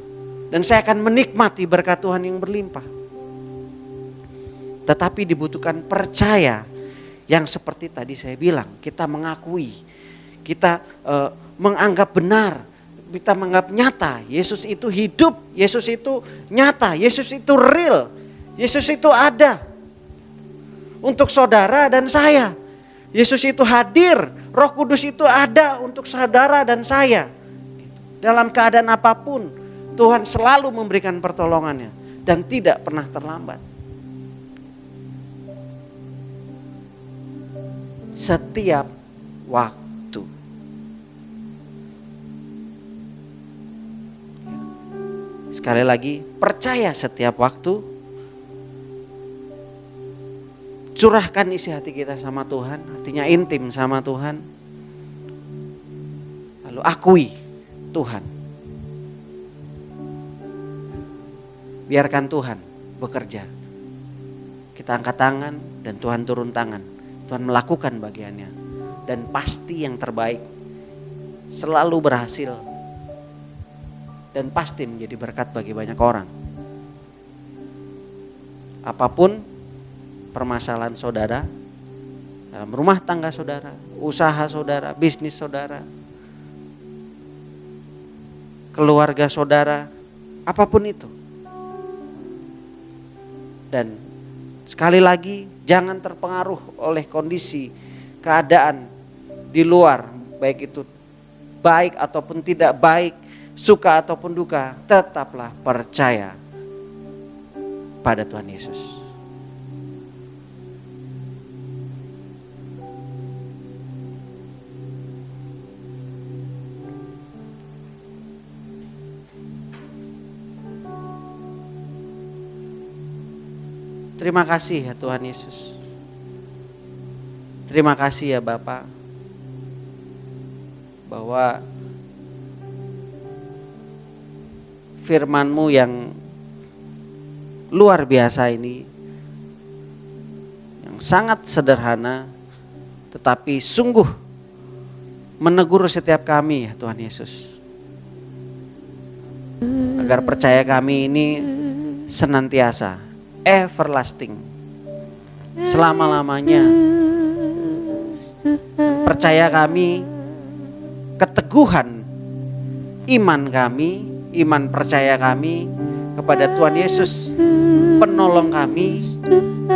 Dan saya akan menikmati berkat Tuhan yang berlimpah. Tetapi dibutuhkan percaya yang seperti tadi saya bilang. Kita mengakui, kita menganggap benar, kita menganggap nyata. Yesus itu hidup, Yesus itu nyata, Yesus itu real, Yesus itu ada. Untuk saudara dan saya. Yesus itu hadir, Roh Kudus itu ada untuk saudara dan saya. Dalam keadaan apapun, Tuhan selalu memberikan pertolongannya dan tidak pernah terlambat. Setiap waktu. Sekali lagi, percaya setiap waktu. Curahkan isi hati kita sama Tuhan, artinya intim sama Tuhan. Lalu akui Tuhan. Biarkan Tuhan bekerja. Kita angkat tangan dan Tuhan turun tangan. Tuhan melakukan bagiannya. Dan pasti yang terbaik selalu berhasil. Dan pasti menjadi berkat bagi banyak orang. Apapun permasalahan saudara, dalam rumah tangga saudara, usaha saudara, bisnis saudara, keluarga saudara, apapun itu. Dan sekali lagi jangan terpengaruh oleh kondisi, keadaan di luar, baik itu baik ataupun tidak baik, suka ataupun duka, tetaplah percaya pada Tuhan Yesus. Terima kasih ya Tuhan Yesus. Terima kasih ya Bapa. bahwa firman-Mu yang luar biasa ini, yang sangat sederhana tetapi sungguh menegur setiap kami ya Tuhan Yesus, agar percaya kami ini senantiasa everlasting, selama-lamanya. Percaya kami, keteguhan iman kami, iman percaya kami kepada Tuhan Yesus, penolong kami,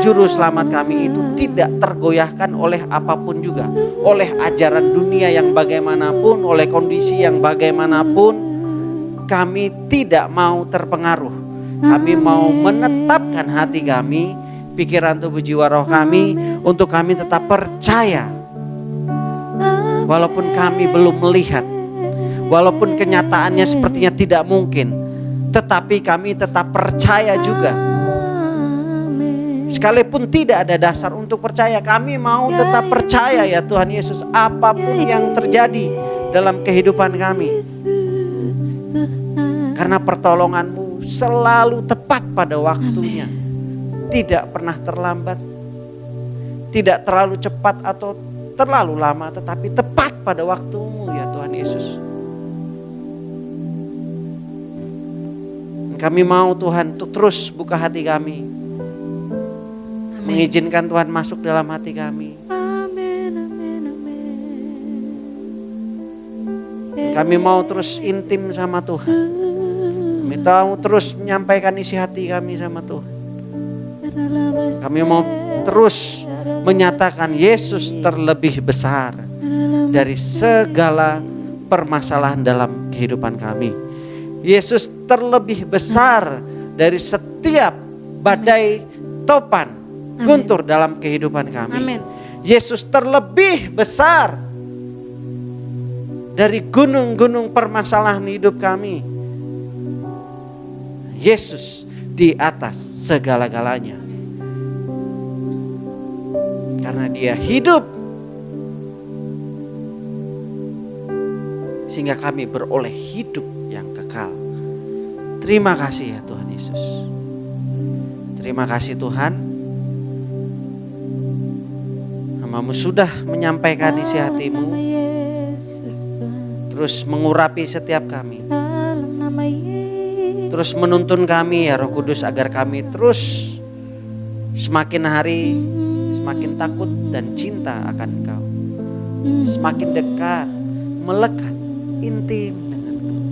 juru selamat kami itu tidak tergoyahkan oleh apapun juga, oleh ajaran dunia yang bagaimanapun, oleh kondisi yang bagaimanapun. Kami tidak mau terpengaruh. Kami mau menetapkan hati kami, pikiran, tubuh, jiwa, roh kami, untuk kami tetap percaya. Walaupun kami belum melihat, walaupun kenyataannya sepertinya tidak mungkin, tetapi kami tetap percaya juga. Sekalipun tidak ada dasar untuk percaya, kami mau tetap percaya ya Tuhan Yesus, apapun yang terjadi dalam kehidupan kami. Karena pertolongan-Mu selalu tepat pada waktunya, tidak pernah terlambat, tidak terlalu cepat atau terlalu lama, tetapi tepat pada waktu-Mu ya Tuhan Yesus. Kami mau Tuhan untuk terus buka hati kami, mengizinkan Tuhan masuk dalam hati kami. Kami mau terus intim sama Tuhan. Kami mau terus menyampaikan isi hati kami sama Tuhan. Kami mau terus menyatakan Yesus terlebih besar dari segala permasalahan dalam kehidupan kami. Yesus terlebih besar dari setiap badai topan guntur dalam kehidupan kami. Amin. Yesus terlebih besar dari gunung-gunung permasalahan hidup kami. Yesus di atas segala-galanya. Karena Dia hidup, sehingga kami beroleh hidup yang kekal. Terima kasih ya Tuhan Yesus. Terima kasih Tuhan, Hamba-Mu sudah menyampaikan isi hati-Mu, terus mengurapi setiap kami, terus menuntun kami ya Roh Kudus, agar kami terus semakin hari semakin takut dan cinta akan Engkau, semakin dekat, melekat, intim dengan Engkau,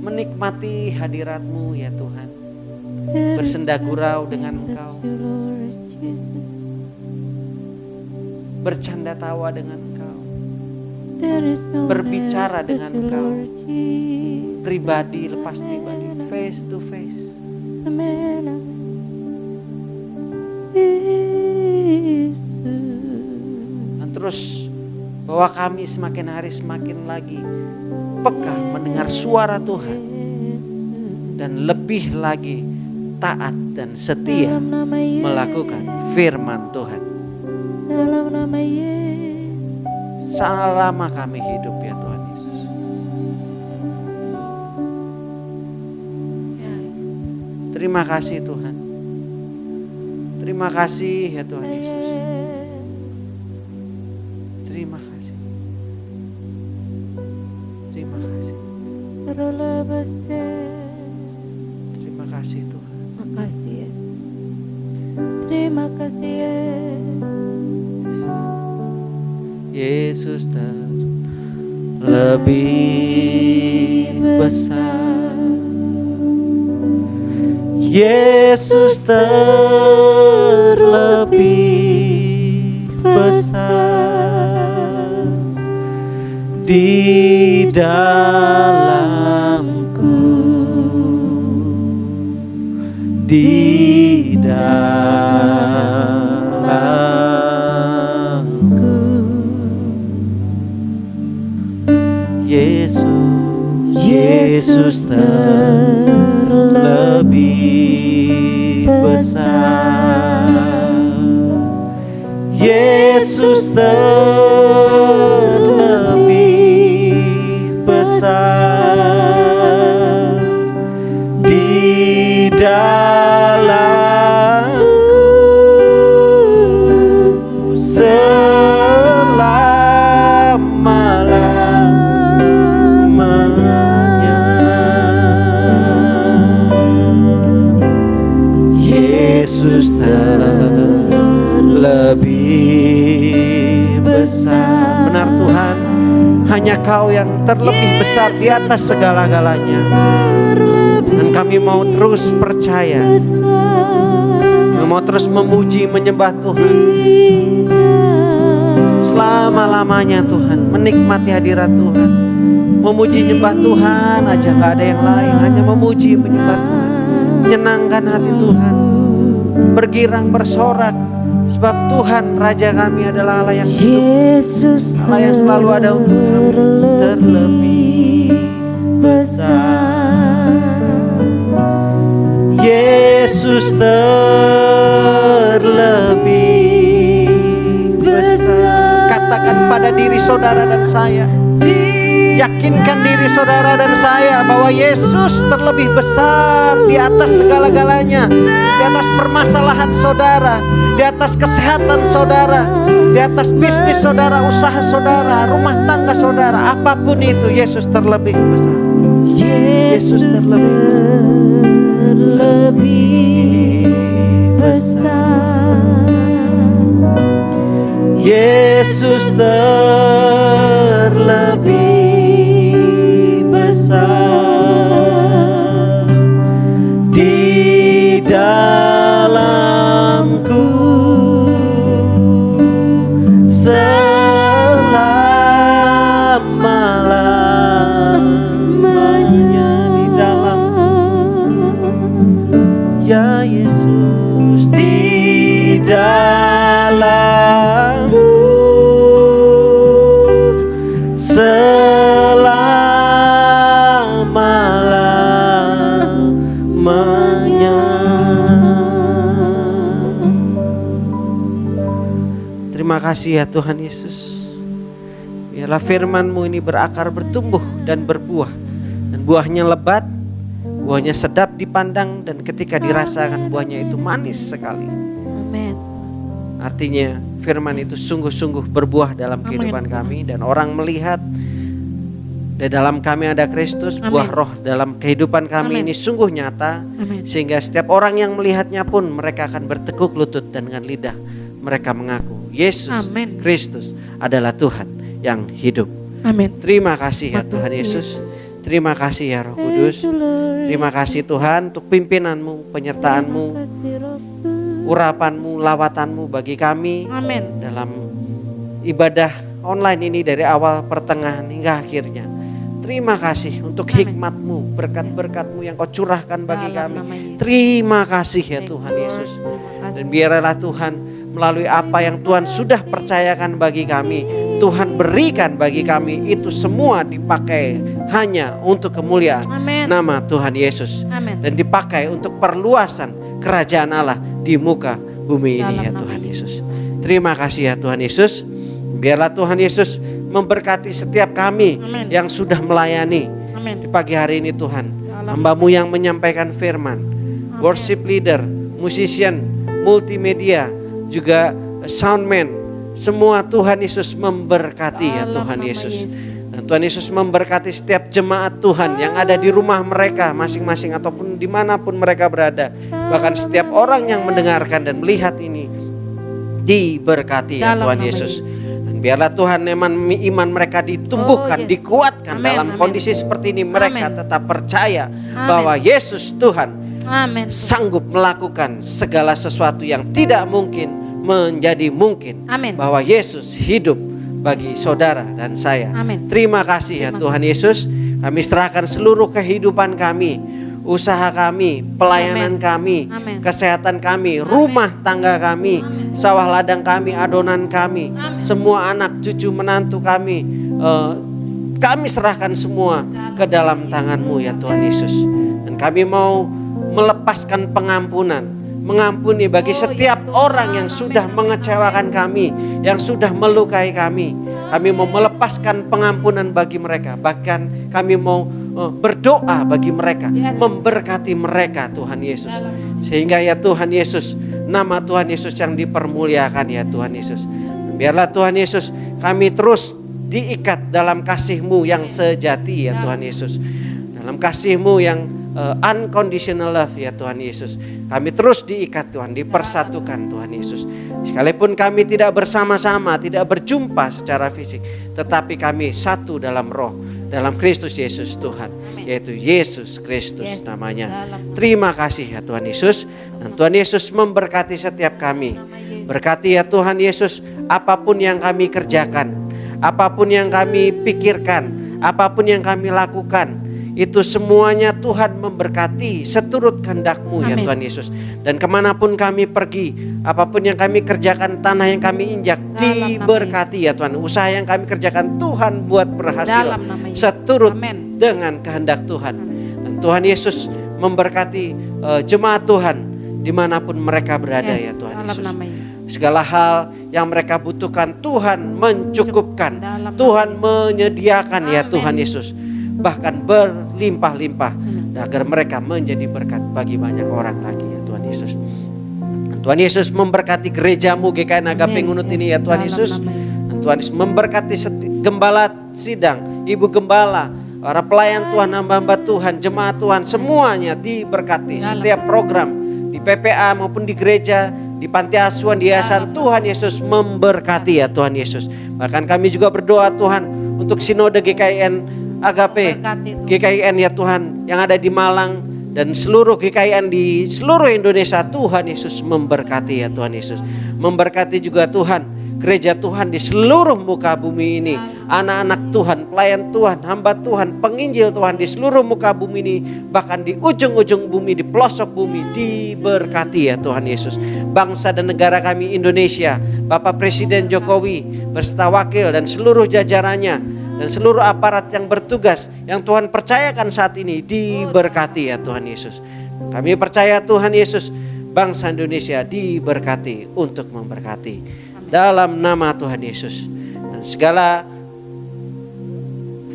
menikmati hadirat-Mu ya Tuhan, bersenda gurau dengan Engkau, bercanda tawa dengan Engkau, berbicara dengan Engkau, pribadi lepas pribadi, face to face. Dan terus bahwa kami semakin hari semakin lagi peka mendengar suara Tuhan, dan lebih lagi taat dan setia melakukan firman Tuhan selama kami hidup ya Tuhan Yesus. Terima kasih Tuhan. Terima kasih ya Tuhan Yesus. Terima kasih. Terima kasih. Terima kasih Tuhan. Terima kasih Yesus. Terima kasih Yesus. Yesus terlebih besar. Yesus terlebih besar di dalamku, di dalamku. Yesus terlebih besar. Yesus terlebih benar Tuhan, hanya Kau yang terlebih besar di atas segala-galanya. Dan kami mau terus percaya, kami mau terus memuji, menyembah Tuhan selama-lamanya Tuhan, menikmati hadirat Tuhan, memuji nyembah Tuhan aja, gak ada yang lain, hanya memuji menyembah Tuhan, menyenangkan hati Tuhan, bergirang bersorak, sebab Tuhan Raja kami adalah Allah yang hidup, Allah yang selalu ada untuk kami, terlebih besar. Yesus terlebih besar. Katakan pada diri saudara dan saya, yakinkan diri saudara dan saya bahwa Yesus terlebih besar di atas segala-galanya, di atas permasalahan saudara, di atas kesehatan saudara, di atas bisnis saudara, usaha saudara, rumah tangga saudara, apapun itu, Yesus terlebih besar. Yesus terlebih besar. Lebih besar. Yesus terlebih besar di dalamku, selama-lamanya di dalam. Ya Yesus, di dalamku selama-lamanya. Terima kasih ya Tuhan Yesus. Biarlah firman-Mu ini berakar, bertumbuh dan berbuah, dan buahnya lebat, buahnya sedap dipandang, dan ketika dirasakan buahnya itu manis sekali. Amin. Artinya firman itu sungguh-sungguh berbuah dalam kehidupan kami, dan orang melihat di dalam kami ada Kristus. Amin. Buah roh dalam kehidupan kami Amin. ini sungguh nyata. Amin. Sehingga setiap orang yang melihatnya pun mereka akan bertekuk lutut, dan dengan lidah mereka mengaku Yesus Amin. Kristus adalah Tuhan yang hidup. Amin. Terima kasih ya Tuhan Yesus. Terima kasih ya Roh Kudus. Terima kasih Tuhan untuk pimpinanmu, penyertaanmu, urapanmu, lawatanmu bagi kami. Amin. Dalam ibadah online ini dari awal, pertengahan hingga akhirnya. Terima kasih untuk hikmat-Mu, berkat-berkat-Mu yang Kau curahkan bagi kami. Terima kasih ya Tuhan Yesus. Dan biarlah Tuhan melalui apa yang Tuhan sudah percayakan bagi kami, Tuhan berikan bagi kami, itu semua dipakai hanya untuk kemuliaan nama Tuhan Yesus. Amin. Dan dipakai untuk perluasan kerajaan Allah di muka bumi ini ya Tuhan Yesus. Terima kasih ya Tuhan Yesus. Biarlah Tuhan Yesus memberkati setiap kami yang sudah melayani di pagi hari ini Tuhan. Hamba-Mu yang menyampaikan firman, worship leader, musician, multimedia, juga soundman, semua Tuhan Yesus memberkati ya Tuhan Yesus. Dan Tuhan Yesus memberkati setiap jemaat Tuhan yang ada di rumah mereka masing-masing ataupun dimanapun mereka berada. Bahkan setiap orang yang mendengarkan dan melihat ini diberkati ya Tuhan Yesus. Dan biarlah Tuhan iman mereka ditumbuhkan, dikuatkan dalam kondisi seperti ini. Mereka tetap percaya bahwa Yesus Tuhan sanggup melakukan segala sesuatu yang tidak mungkin menjadi mungkin. Bahwa Yesus hidup bagi saudara dan saya. Terima kasih ya Tuhan Yesus. Kami serahkan seluruh kehidupan kami, usaha kami, pelayanan kami, kesehatan kami, rumah tangga kami, sawah ladang kami, adonan kami, semua anak cucu menantu kami. Kami serahkan semua ke dalam tangan-Mu ya Tuhan Yesus. Dan kami mau melepaskan pengampunan, mengampuni bagi setiap orang yang sudah mengecewakan kami, yang sudah melukai kami. Kami mau melepaskan pengampunan bagi mereka. Bahkan kami mau berdoa bagi mereka, memberkati mereka Tuhan Yesus. Sehingga ya Tuhan Yesus, nama Tuhan Yesus yang dipermuliakan ya Tuhan Yesus. Biarlah Tuhan Yesus kami terus diikat dalam kasih-Mu yang sejati ya Tuhan Yesus. Dalam kasih-Mu yang unconditional love ya Tuhan Yesus. Kami terus diikat Tuhan, dipersatukan Tuhan Yesus. Sekalipun kami tidak bersama-sama, tidak berjumpa secara fisik, tetapi kami satu dalam roh, dalam Kristus Yesus Tuhan, yaitu Yesus Kristus namanya. Terima kasih ya Tuhan Yesus. Dan Tuhan Yesus memberkati setiap kami. Berkati ya Tuhan Yesus, apapun yang kami kerjakan, apapun yang kami pikirkan, apapun yang kami lakukan, itu semuanya Tuhan memberkati seturut kehendak-Mu ya Tuhan Yesus. Dan kemanapun kami pergi, apapun yang kami kerjakan, tanah yang kami injak diberkati ya Tuhan. Usaha yang kami kerjakan Tuhan buat berhasil seturut dengan kehendak Tuhan. Dan Tuhan Yesus memberkati jemaat Tuhan dimanapun mereka berada ya Tuhan Yesus. Segala hal yang mereka butuhkan Tuhan mencukupkan, Tuhan menyediakan ya Tuhan Yesus. Bahkan berlimpah-limpah agar mereka menjadi berkat bagi banyak orang lagi ya Tuhan Yesus. Tuhan Yesus memberkati gerejamu GKN Agape Ngunut ini ya Tuhan Yesus. Tuhan Yesus memberkati gembala sidang, ibu gembala, para pelayan Tuhan, hamba-hamba Tuhan, jemaat Tuhan, semuanya diberkati. Setiap program di PPA maupun di gereja, di panti asuhan, di yayasan, Tuhan Yesus memberkati ya Tuhan Yesus. Bahkan kami juga berdoa Tuhan untuk sinode GKN Agape, GKIN ya Tuhan yang ada di Malang dan seluruh GKIN di seluruh Indonesia. Tuhan Yesus memberkati ya Tuhan Yesus. Memberkati juga Tuhan gereja Tuhan di seluruh muka bumi ini. Anak-anak Tuhan, pelayan Tuhan, hamba Tuhan, penginjil Tuhan di seluruh muka bumi ini. Bahkan di ujung-ujung bumi, di pelosok bumi diberkati ya Tuhan Yesus. Bangsa dan negara kami Indonesia, Bapak Presiden Jokowi beserta wakil dan seluruh jajarannya dan seluruh aparat yang bertugas yang Tuhan percayakan saat ini diberkati ya Tuhan Yesus. Kami percaya Tuhan Yesus, bangsa Indonesia diberkati untuk memberkati. Dalam nama Tuhan Yesus. Dan segala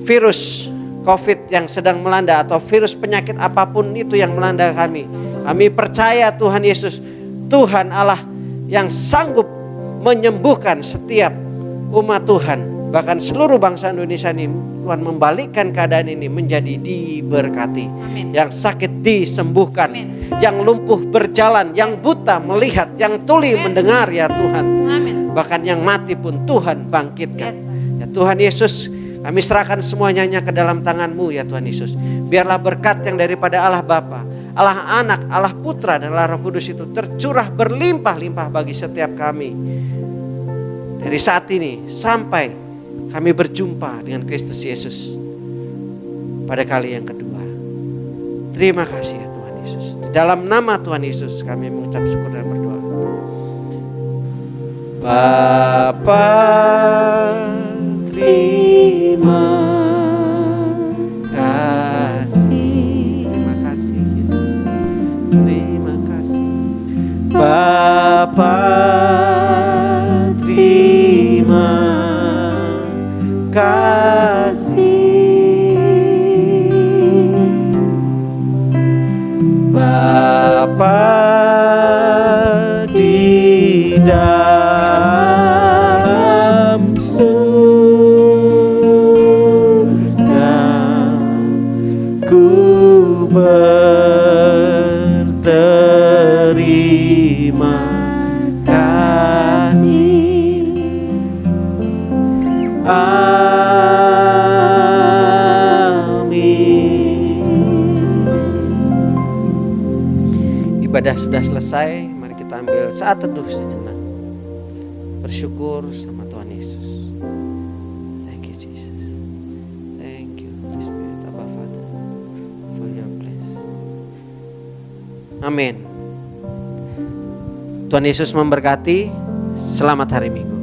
virus COVID yang sedang melanda atau virus penyakit apapun itu yang melanda kami, kami percaya Tuhan Yesus, Tuhan Allah yang sanggup menyembuhkan setiap umat Tuhan. Bahkan seluruh bangsa Indonesia ini, Tuhan membalikkan keadaan ini menjadi diberkati. Yang sakit disembuhkan, yang lumpuh berjalan, yang buta melihat, yang tuli mendengar ya Tuhan. Bahkan yang mati pun Tuhan bangkitkan. Ya Tuhan Yesus, kami serahkan semuanya ke dalam tangan-Mu ya Tuhan Yesus. Biarlah berkat yang daripada Allah Bapa, Allah Anak, Allah Putra dan Allah Roh Kudus itu tercurah berlimpah-limpah bagi setiap kami. Dari saat ini sampai kami berjumpa dengan Kristus Yesus pada kali yang kedua. Terima kasih ya Tuhan Yesus. Di dalam nama Tuhan Yesus kami mengucap syukur dan berdoa. Bapa, terima kasih. Terima kasih Yesus. Terima kasih. Bapa, terima kasih. Bapa di dalam surga, ku berterima kasih. Ibadah sudah selesai, mari kita ambil saat teduh sejenak. Bersyukur sama Tuhan Yesus. Thank you Jesus. Thank you Holy Spirit, Abba Father, for your place. Amin. Tuhan Yesus memberkati. Selamat hari Minggu.